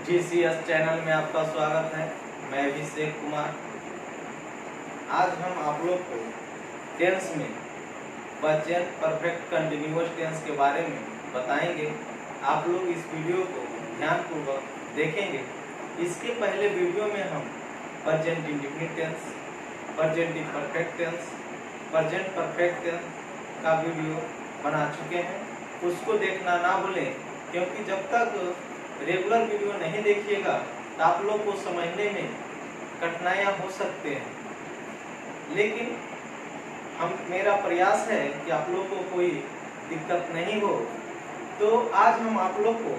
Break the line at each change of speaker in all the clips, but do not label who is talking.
GCS channel में आपका स्वागत है। मैं अभिषेक कुमार। आज हम आप लोग को टेंस में प्रेजेंट परफेक्ट कंटिन्यूअस टेंस के बारे में बताएंगे। आप लोग इस वीडियो को ध्यानपूर्वक देखेंगे। इसके पहले वीडियो में हम present indefinite tense, present imperfect tense, present perfect tense का वीडियो बना चुके हैं। उसको देखना ना भूलें, क्योंकि जब तक रेगुलर वीडियो नहीं देखिएगा तो आप लोग को समझने में कठिनाइयाँ हो सकते हैं। लेकिन मेरा प्रयास है कि आप लोग को कोई दिक्कत नहीं हो। तो आज हम आप लोग को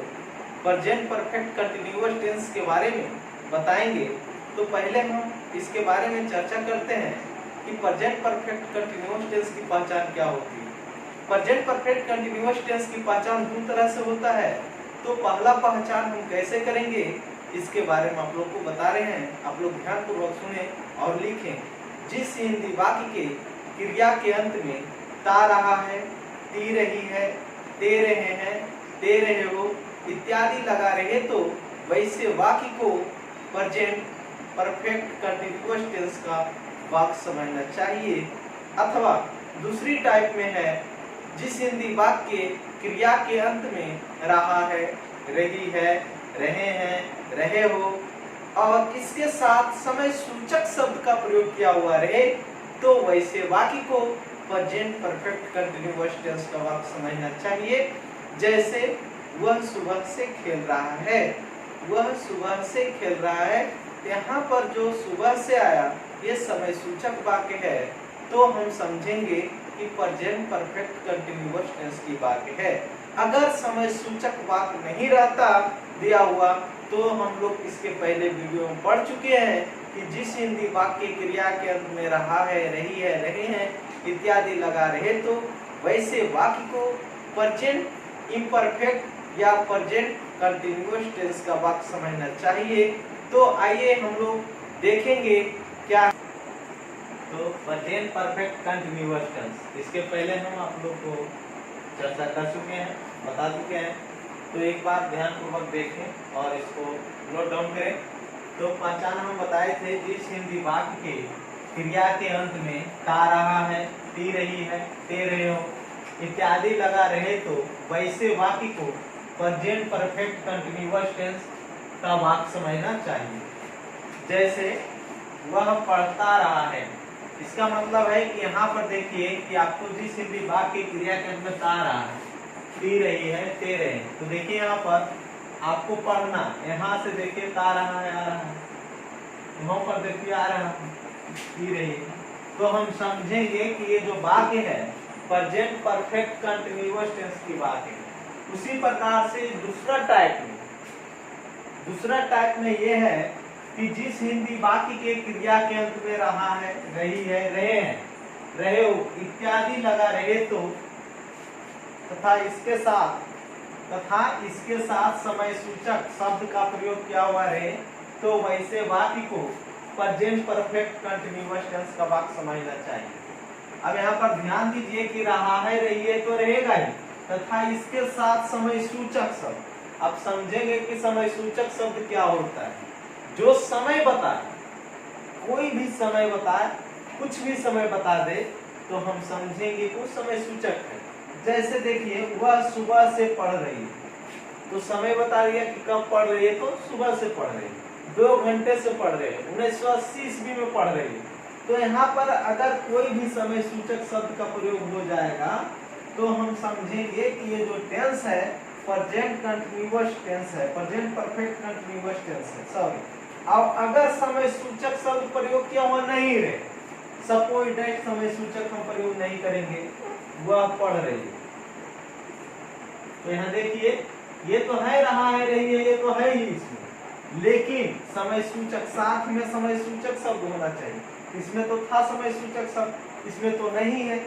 प्रेजेंट परफेक्ट कंटिन्यूअस टेंस के बारे में बताएंगे। तो पहले हम इसके बारे में चर्चा करते हैं कि प्रेजेंट परफेक्ट कंटिन्यूअस टेंस की पहचान क्या होती है। प्रेजेंट परफेक्ट कंटिन्यूअस टेंस की पहचान दो तरह से होता है। तो पहला पहचान हम कैसे करेंगे, इसके बारे में आप लोग को बता रहे हैं। आप लोग ध्यानपूर्वक सुने और लिखें। जिस हिंदी वाक्य के क्रिया के अंत में ता रहा है, ती रही है, ते रहे हैं, ते रहे हो इत्यादि लगा रहे तो वैसे वाक्य को प्रेजेंट परफेक्ट कंटिन्यूअस टेंस का वाक्य समझना चाहिए। अथवा दूसरी टाइप में है, जिस हिंदी वाक्य के क्रिया के अंत में रहा है, रही है, रहे हैं, रहे हो और इसके साथ समय सूचक शब्द का प्रयोग किया हुआ रहे तो वैसे वाक्य को प्रेजेंट परफेक्ट कंटिन्यूअस टेंस का वाक्य समझना चाहिए। जैसे वह सुबह से खेल रहा है, वह सुबह से खेल रहा है। यहाँ पर जो सुबह से आया ये समय सूचक वाक्य है, तो हम समझेंगे कि प्रेजेंट परफेक्ट कंटिन्यूअस टेंस की वाक्य है। अगर समय सूचक वाक्य नहीं रहता दिया हुआ तो हम लोग इसके पहले वीडियो में पढ़ चुके हैं कि जिस हिंदी वाक्य क्रिया के अंत में रहा है, रही है, रहे हैं इत्यादि लगा रहे तो वैसे वाक्य को प्रेजेंट इम्परफेक्ट या प्रेजेंट कंटिन्यूअस टेंस का वाक्य समझना चाहिए। तो आइए हम लोग देखेंगे क्या तो प्रेजेंट परफेक्ट कंटिन्यूअस टेंस। इसके पहले हम आप लोग को चर्चा कर चुके हैं, बता चुके हैं। तो एक बार ध्यानपूर्वक देखें और इसको नोट डाउन करें। तो पहचान हम बताए थे, जिस हिंदी वाक्य के क्रिया के अंत में ता रहा है, ती रही है, ते रहे हो इत्यादि लगा रहे तो वैसे वाक्य को प्रेजेंट परफेक्ट कंटिन्यूअस टेंस का वाक्य समझना चाहिए। जैसे वह पढ़ता रहा है, इसका मतलब है कि यहाँ पर देखिए कि आपको जिस हिंदी वाक्य क्रिया के अंत में ता रहा है, ती रही है, ते रहे हैं, तो देखिए यहाँ पर आपको पढ़ना, यहाँ से देखिए ता रहा है, आ रहा है, वहाँ पर देखिए आ रहा है, ती रही है। तो हम समझेंगे कि ये जो वाक्य है प्रेजेंट परफेक्ट कंटिन्यूअस टेंस की वाक्य है। उसी प्रकार से दूसरा टाइप में ये है कि जिस हिंदी वाक्य के क्रिया के अंत में रहा है, रही है, रहे हैं, रहे हो इत्यादि लगा रहे तो तथा इसके साथ समय सूचक शब्द का प्रयोग किया हुआ रहे तो वैसे वाक्य को प्रेजेंट परफेक्ट कंटिन्यूअस टेंस का वाक्य समझना चाहिए। अब यहाँ पर ध्यान दीजिए कि रहा है, रही है तो रहेगा ही, तथा इसके साथ समय सूचक शब्द। अब समझेंगे कि समय सूचक शब्द क्या होता है। जो समय बताए, कोई भी समय बताए, कुछ भी समय बता दे तो हम समझेंगे वो समय सूचक है। जैसे देखिए वह सुबह से पढ़ रही है, तो समय बता दिया कि कब पढ़ रही है, तो सुबह से पढ़ रही है, 2 घंटे से पढ़ रही है, 1980 ईस्वी में पढ़ रही है। तो यहाँ पर अगर कोई भी समय सूचक शब्द का प्रयोग हो जाएगा तो हम समझेंगे कि ये जो टेंस है प्रेजेंट कंटिन्यूअस टेंस है, प्रेजेंट परफेक्ट कंटिन्यूअस टेंस है। सॉरी, अब अगर समय सूचक शब्द प्रयोग किया हुआ नहीं रहे, सपोज दैट समय सूचक हम प्रयोग नहीं करेंगे, वह पढ़ रही है, तो यहाँ देखिए ये तो है, रहा है, रही है, ये तो है ही इसमें, लेकिन समय सूचक साथ में समय सूचक शब्द होना चाहिए। इसमें तो था समय सूचक शब्द, इसमें तो नहीं है।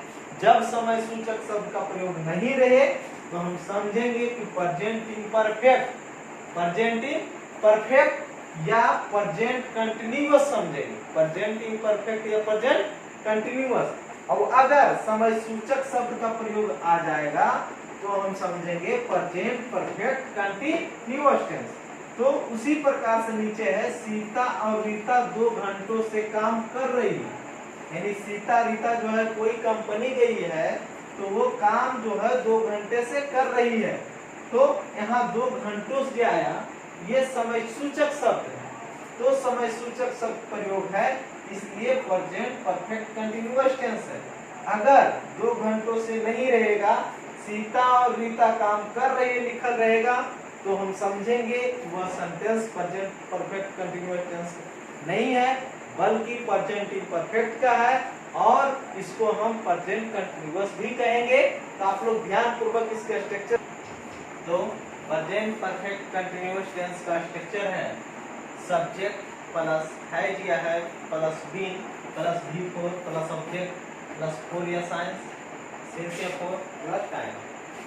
जब समय सूचक शब्द का प्रयोग नहीं रहे तो हम समझेंगे कि प्रेजेंट इम्परफेक्ट या प्रेजेंट कंटिन्यूअस समझेंगे, प्रेजेंट इम्परफेक्ट या प्रेजेंट कंटिन्यूअस। अब अगर समय सूचक शब्द का प्रयोग आ जाएगा तो हम समझेंगे प्रेजेंट परफेक्ट कंटिन्यूअस टेंस। तो उसी प्रकार से नीचे है सीता और रीता 2 घंटों से काम कर रही है, यानी सीता रीता जो है कोई कंपनी गई है तो वो काम जो है 2 घंटे से कर रही है। तो यहाँ 2 घंटों से आया, ये समय सूचक शब्द है, तो समय सूचक शब्द प्रयोग है, इसलिए प्रेजेंट परफेक्ट कंटिन्यूअस टेंस है। अगर 2 घंटों से नहीं रहेगा, सीता और रीता काम कर रही है लिखल रहेगा, तो हम समझेंगे वह sentence present perfect continuous tense नहीं है, बल्कि प्रेजेंट इम्परफेक्ट का है, और इसको हम प्रेजेंट कंटिन्यूअस भी कहेंगे। तो आप लोग ध्यान पूर्वक इसका स्ट्रक्चर, तो प्रेजेंट परफेक्ट कंटिन्यूअस टेंस का स्ट्रक्चर है सब्जेक्ट प्लस हैज या है plus been plus V4 plus object plus 4 या साइंस सिंस या 4 प्लस टाइम।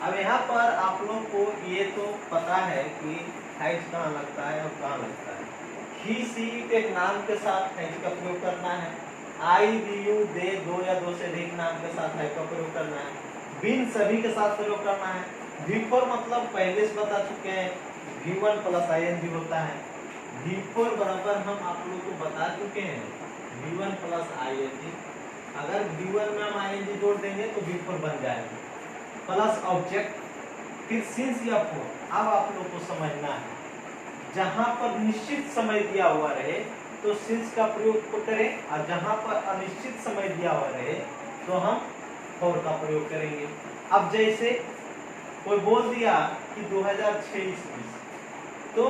अब यहाँ पर आप लोग को ये तो पता है कि हैज कहाँ लगता है और कहाँ लगता है। ही सी एक नाम के साथ हैज का प्रयोग करना है, आई यू दे 2 या 2 से अधिक नाम के साथ हैज का प्रयोग करना है, बिन सभी के साथ प्रयोग करना है। V4 मतलब पहले से बता चुके हैं V1 प्लस ing होता है। V4 बराबर हम आप लोग को बता चुके हैं V1 प्लस ing। अगर V1 में हम ing जोड़ देंगे तो V4 बन जाएगा, प्लस ऑब्जेक्ट फिर सिंस या 4। अब आप लोग को समझना है, जहां पर निश्चित समय दिया हुआ रहे तो सिंस का प्रयोग करें, और जहां पर अनिश्चित समय दिया हुआ रहे तो हम फॉर का प्रयोग करेंगे। अब जैसे कोई बोल दिया कि 2006 ईस्वी, तो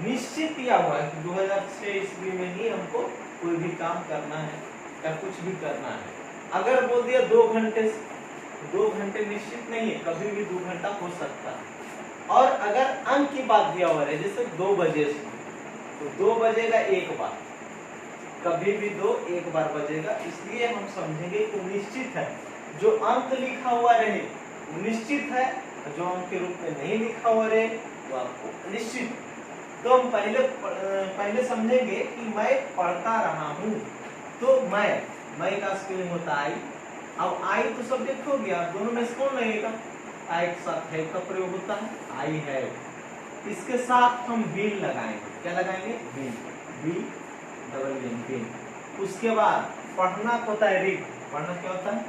निश्चित दिया हुआ है कि 2006 ईस्वी में ही हमको कोई भी काम करना है या कुछ भी करना है। अगर बोल दिया 2 घंटे, 2 घंटे निश्चित नहीं है, कभी भी 2 घंटा हो सकता है। और अगर अंक की बात दिया हुआ है जैसे 2 बजे से, तो 2 बजेगा एक बार, कभी भी 2 एक बार बजेगा, इसलिए हम समझेंगे कि निश्चित है। जो अंक लिखा हुआ रहे वो निश्चित है, जो अंक के रूप में नहीं लिखा हुआ रहे वो आपको निश्चित। तो हम पहले समझेंगे कि मैं पढ़ता रहा हूँ, तो मैं का स्पेलिंग होता है आई। अब आई तो सब्जेक्ट हो गया, दोनों में से कौन लगेगा, आई के साथ हैव का प्रयोग होता है, आई हैव। इसके साथ हम बिन लगाएंगे, क्या लगाएंगे, बिन, बी डबल एन बिन। उसके बाद पढ़ना होता है रीड, पढ़ना क्या होता है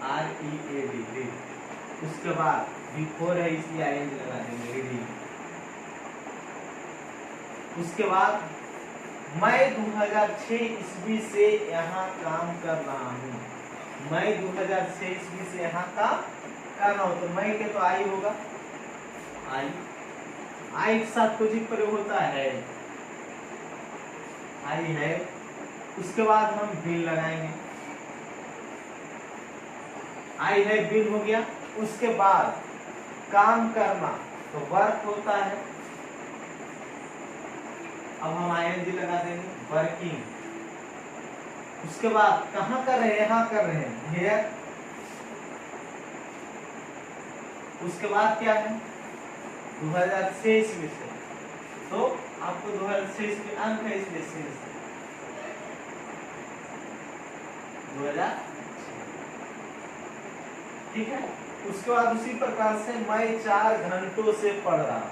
READ रीड। उसके बाद V4 है इसलिए ing लगा देंगे, रीडिंग। उसके बाद मैं 2006 ईस्वी से यहाँ काम कर रहा हूँ, मैं 2006 ईस्वी से यहाँ काम कर रहा हूँ, तो मैं के तो आई होगा, आई के साथ कुछ ही प्रयोग होता है, आई है। उसके बाद हम बिन लगाएंगे, आई है बिन हो गया। उसके बाद काम करना तो वर्क होता है, अब हम ing लगा देंगे, वर्किंग। उसके बाद कहाँ कर रहे हैं, यहाँ कर रहे हैं, हेयर। उसके बाद क्या है 2006 ईस्वी से, तो आपको 2006 ईस्वी अंक है इसलिए सिंस 2000, ठीक है। उसके बाद उसी प्रकार से मैं 4 घंटों से पढ़ रहा हूँ,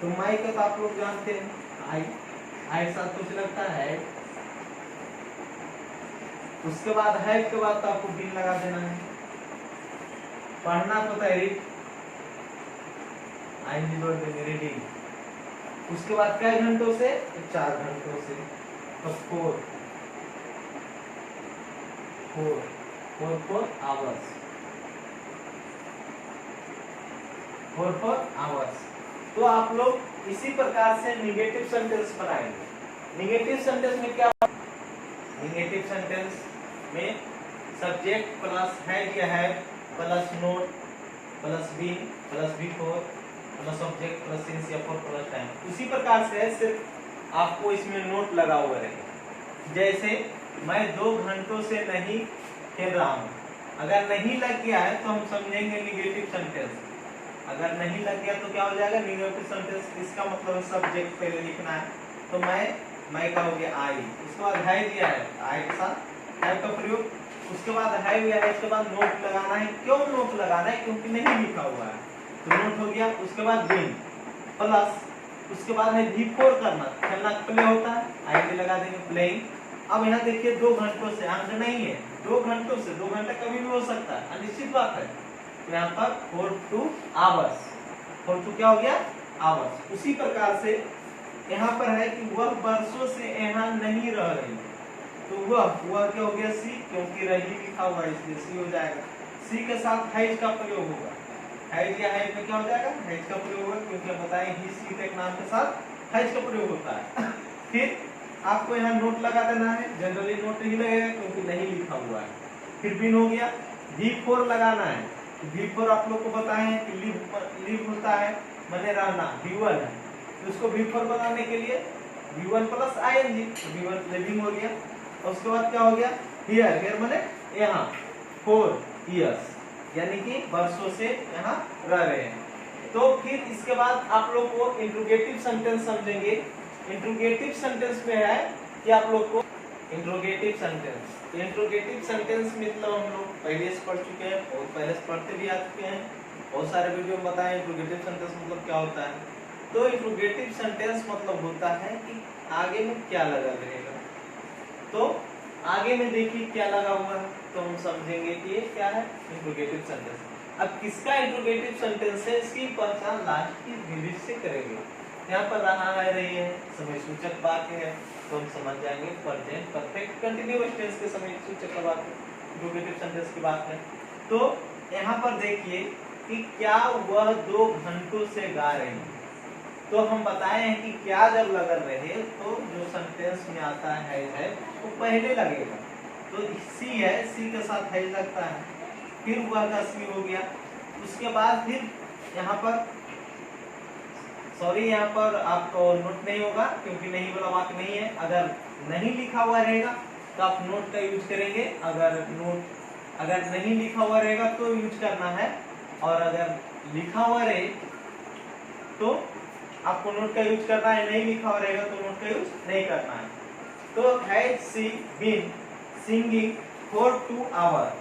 तो मैं का तो आप लोग जानते हैं आई के साथ कुछ लगता है। उसके बाद है के बाद तो आपको बिन लगा देना है। पढ़ना तो रीड, ing जोड़ देंगे, रीडिंग। उसके बाद कई घंटों से, 4 घंटों से, तो 4 आवर्स, 4 आवर्स। तो आप लोग इसी प्रकार से निगेटिव सेंटेंस बनाएंगे। निगेटिव सेंटेंस में क्या, निगेटिव सेंटेंस में सब्जेक्ट प्लस हैज या have plus not plus been plus V4 plus object plus since या 4 प्लस टाइम। उसी प्रकार से सिर्फ आपको इसमें नोट लगा हुआ रहेगा। जैसे मैं 2 घंटों से नहीं खेल रहा हूँ, अगर नहीं लग गया है तो हम समझेंगे निगेटिव सेंटेंस। अगर नहीं लग गया तो क्या हो जाएगा, निगेटिव सेंटेंस। इसका मतलब सब्जेक्ट पहले लिखना है, तो मैं का हो गया आई। उसके बाद है दिया है, आई के साथ हैव का प्रयोग। उसके बाद है या है, उसके बाद नोट लगाना है। क्यों नोट लगाना है, क्योंकि नहीं लिखा हुआ है, तो नोट हो गया। उसके बाद बिन प्लस उसके बाद है V4 करना, खेलना प्ले होता है, आईडी लगा देंगे प्लेइंग। अब यहाँ देखिए 2 घंटों से अंक नहीं है, 2 घंटों से, 2 घंटे कभी भी हो सकता है, अनिश्चित बात है। तो यहाँ पर 42 आवर्स, 42 क्या हो गया आवर्स। उसी प्रकार से यहाँ पर है कि वह वर्षों से यहाँ नहीं रह रही, तो वह क्या हो गया सी, क्योंकि रही लिखा हुआ है इसलिए सी हो जाएगा। सी के साथ हैज का प्रयोग होगा, हैज या हैज में क्या हो जाएगा हैज का प्रयोग होगा, क्योंकि हम बताएं ही सी टेक नाम के साथ हैज का प्रयोग होता है। फिर आपको यहाँ नोट लगा देना है, जनरली नोट नहीं लगेगा क्योंकि नहीं लिखा हुआ है। फिर बिन हो गया, V4 लगाना है। V4 आप लोग को बताए हैं कि लिव होता है माने रहना, V1 है, तो उसको V4 बनाने के लिए V1 प्लस ing, तो V1 लिविंग हो गया। और उसके बाद क्या हो गया हियर, हियर माने यहाँ 4 इयर्स, यानी कि वर्षों से यहाँ रह रहे हैं। तो फिर इसके बाद आप लोग को इंट्रोगेटिव सेंटेंस समझेंगे। इंट्रोगेटिव सेंटेंस में है कि आप लोग को इंट्रोगेटिव सेंटेंस मतलब हम लोग पहले से पढ़ चुके हैं और पहले से पढ़ते भी आ चुके हैं, बहुत सारे वीडियो में बताएं इंट्रोगेटिव सेंटेंस मतलब क्या होता है। तो इंट्रोगेटिव सेंटेंस मतलब होता है कि आगे में क्या लगा रहेगा। तो आगे में देखिए क्या लगा हुआ है, तो हम समझेंगे कि ये क्या है इंट्रोगेटिव सेंटेंस। अब किसका इंट्रोगेटिव सेंटेंस है, इसकी पहचान लास्ट की डिजिट से करेंगे। यहाँ पर रहा है, रही है, समय सूचक वाक्य है, तो हम समझ जाएंगे प्रेजेंट परफेक्ट कंटीन्यूअस टेंस के समय सूचक वाक्य इंट्रोगेटिव सेंटेंस की बात है। तो यहाँ पर देखिए कि क्या वह 2 घंटों से गा रही है, तो हम बताए हैं कि क्या जब लगा रहे तो जो सेंटेंस में आता है वो पहले लगेगा, तो सी है, सी के साथ है लगता है, फिर वह का सी हो गया। उसके बाद फिर यहाँ पर यहाँ पर आपको नोट नहीं होगा क्योंकि नहीं वाला वाक्य नहीं है। अगर नहीं लिखा हुआ रहेगा तो आप नोट का यूज करेंगे, अगर नहीं लिखा हुआ रहेगा तो यूज करना है, और अगर लिखा हुआ रहे तो आपको नोट का यूज करना है, नहीं लिखा हुआ रहेगा तो नोट का यूज नहीं करना है। तो has she been singing for 2 hour.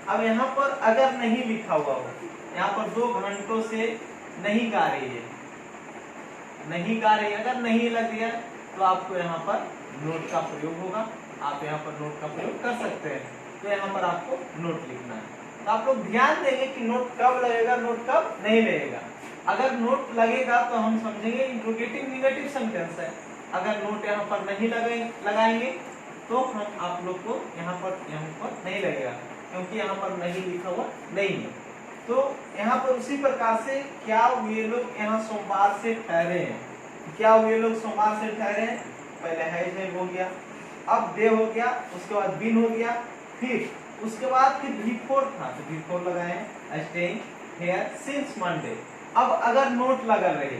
अब यहाँ पर अगर नहीं लिखा हुआ हो, यहाँ पर 2 घंटों से नहीं गा रही है, नहीं गा रही, अगर नहीं लग गया तो आपको यहाँ पर नोट का प्रयोग होगा, आप यहाँ पर नोट का प्रयोग कर सकते हैं। तो यहाँ पर आपको नोट लिखना है। तो आप लोग ध्यान देंगे कि नोट कब लगेगा, नोट कब नहीं लगेगा। अगर नोट लगेगा तो हम समझेंगे इंट्रोगेटिव नेगेटिव सेंटेंस है। अगर नोट यहाँ पर नहीं लगाएंगे तो हम आप लोग को यहाँ पर नहीं लगेगा, क्योंकि यहाँ पर नहीं लिखा हुआ नहीं है। तो यहाँ पर उसी प्रकार से क्या वे लोग यहाँ सोमवार से ठहरे हैं, क्या वे लोग सोमवार से ठहरे हैं, पहले है हो गया, अब दे हो गया, उसके बाद बिन हो गया, फिर उसके बाद फिर V4 था तो V4 लगाए स्टेइंग हियर सिंस मंडे। अब अगर नोट लगा रहे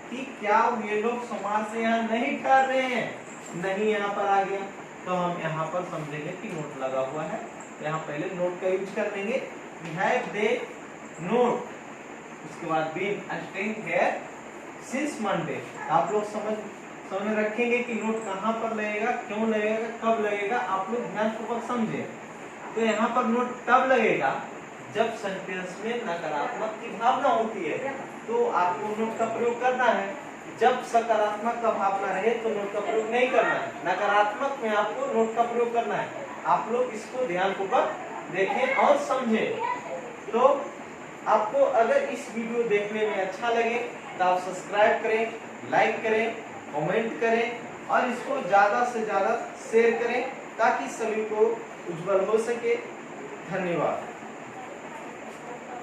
कि क्या वे लोग सोमवार से यहाँ नहीं ठहर रहे हैं, नहीं यहाँ पर आ गया, तो हम यहाँ पर समझेंगे कि नोट लगा हुआ है, तो यहाँ पहले नोट का यूज कर लेंगे, हैव दे नोट, उसके बाद been staying here since Monday. आप लोग समझ रखेंगे कि नोट कहाँ पर लगेगा, क्यों लगेगा, कब लगेगा, आप लोग ध्यानपूर्वक समझे। तो यहाँ पर नोट तब लगेगा जब सेंटेंस में नकारात्मक की भावना होती है, तो आपको नोट का प्रयोग करना है। जब सकारात्मक का भावना रहे तो नोट का प्रयोग नहीं करना है, नकारात्मक में आपको नोट का प्रयोग करना है। आप लोग इसको ध्यानपूर्वक देखें और समझें। तो आपको अगर इस वीडियो देखने में अच्छा लगे तो आप सब्सक्राइब करें, लाइक करें, कमेंट करें और इसको ज़्यादा से ज़्यादा शेयर करें ताकि सभी को उज्जवल हो सके। धन्यवाद।